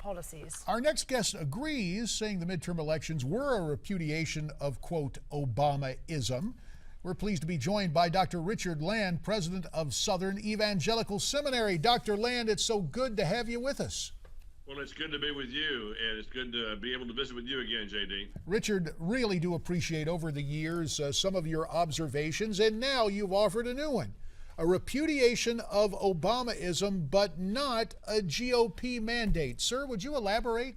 policies. Our next guest agrees, saying the midterm elections were a repudiation of, quote, Obamaism. We're pleased to be joined by Dr. Richard Land, president of Southern Evangelical Seminary. Dr. Land, it's so good to have you with us. Well, it's good to be with you, and it's good to be able to visit with you again, JD. Richard, really do appreciate over the years some of your observations, and now you've offered a new one. A repudiation of Obamaism, but not a GOP mandate. Sir, would you elaborate?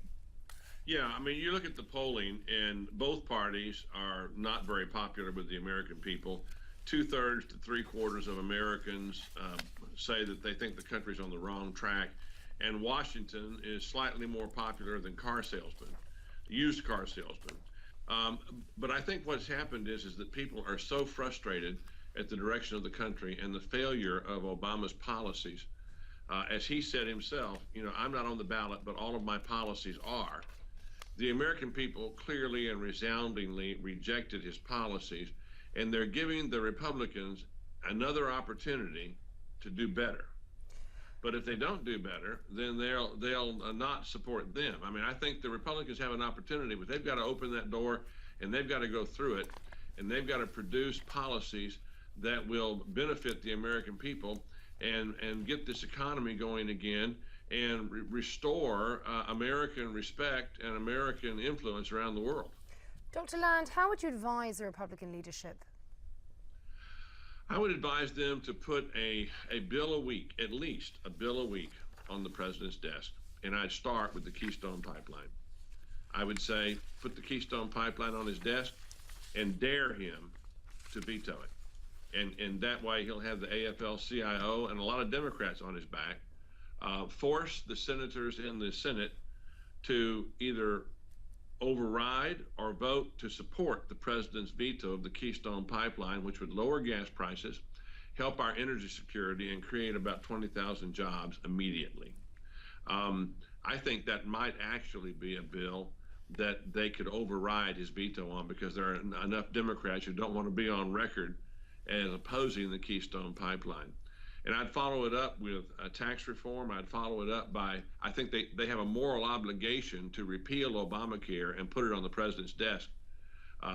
Yeah, I mean, you look at the polling, and both parties are not very popular with the American people. 2/3 to 3/4 of Americans say that they think the country's on the wrong track. And Washington is slightly more popular than car salesmen, used car salesmen. But I think what's happened is that people are so frustrated at the direction of the country and the failure of Obama's policies. As he said himself, you know, I'm not on the ballot, but all of my policies are. The American people clearly and resoundingly rejected his policies, and they're giving the Republicans another opportunity to do better. But if they don't do better, then they'll not support them. I mean, I think the Republicans have an opportunity, but they've got to open that door, and they've got to go through it, and they've got to produce policies that will benefit the American people and get this economy going again and restore American respect and American influence around the world. Dr. Land, how would you advise the Republican leadership? I would advise them to put a bill a week, at least a bill a week, on the president's desk. And I'd start with the Keystone Pipeline. I would say, put the Keystone Pipeline on his desk and dare him to veto it. And that way he'll have the AFL-CIO and a lot of Democrats on his back. Force the senators in the Senate to either override or vote to support the president's veto of the Keystone Pipeline, which would lower gas prices, help our energy security, and create about 20,000 jobs immediately. I think that might actually be a bill that they could override his veto on, because there are enough Democrats who don't want to be on record as opposing the Keystone Pipeline. And I'd follow it up with tax reform. I'd follow it up by, I think they have a moral obligation to repeal Obamacare and put it on the president's desk.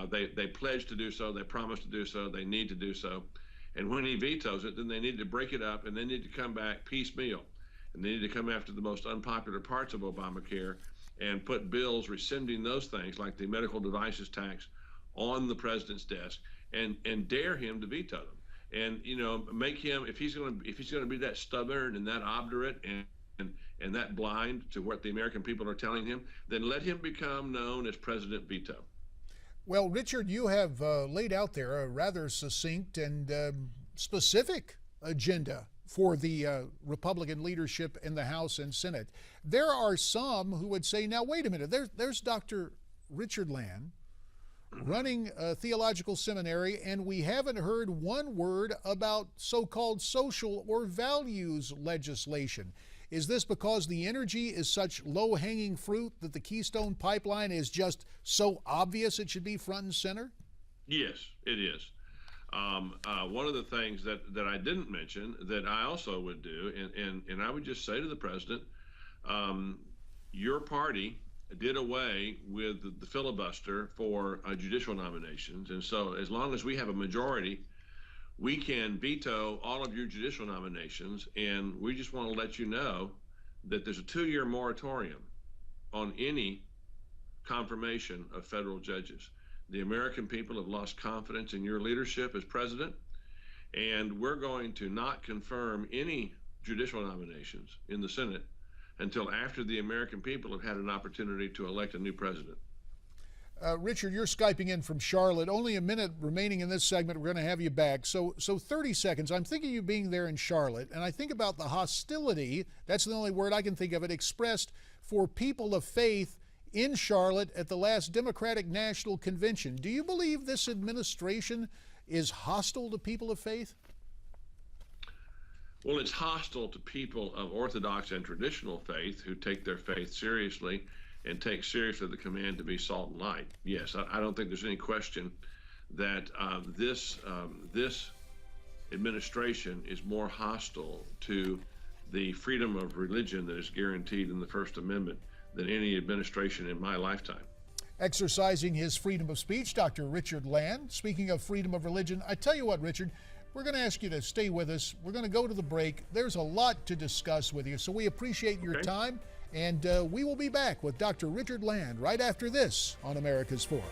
They pledged to do so. They promised to do so. They need to do so. And when he vetoes it, then they need to break it up, and they need to come back piecemeal. And they need to come after the most unpopular parts of Obamacare and put bills rescinding those things, like the medical devices tax, on the president's desk and dare him to veto them. And, you know, make him, if he's going to be that stubborn and that obdurate and that blind to what the American people are telling him, then let him become known as President Veto. Well, Richard, you have laid out there a rather succinct and specific agenda for the Republican leadership in the House and Senate. There are some who would say, now, wait a minute, there's Dr. Richard Land running a theological seminary, and we haven't heard one word about so-called social or values legislation. Is this because the energy is such low-hanging fruit that the Keystone Pipeline is just so obvious it should be front and center? Yes, it is. One of the things that I didn't mention that I also would do, and I would just say to the president, your party did away with the filibuster for judicial nominations. And so as long as we have a majority, we can veto all of your judicial nominations. And we just want to let you know that there's a 2-year moratorium on any confirmation of federal judges. The American people have lost confidence in your leadership as president, and we're going to not confirm any judicial nominations in the Senate until after the American people have had an opportunity to elect a new president. Richard, you're Skyping in from Charlotte. Only a minute remaining in this segment. We're going to have you back. So 30 seconds. I'm thinking of you being there in Charlotte, and I think about the hostility, that's the only word I can think of it, expressed for people of faith in Charlotte at the last Democratic National Convention. Do you believe this administration is hostile to people of faith? Well, it's hostile to people of Orthodox and traditional faith who take their faith seriously and take seriously the command to be salt and light. Yes, I don't think there's any question that this administration is more hostile to the freedom of religion that is guaranteed in the First Amendment than any administration in my lifetime. Exercising his freedom of speech, Dr. Richard Land. Speaking of freedom of religion, I tell you what, Richard, we're going to ask you to stay with us. We're going to go to the break. There's a lot to discuss with you, so we appreciate your time, and we will be back with Dr. Richard Land right after this on America's Forum.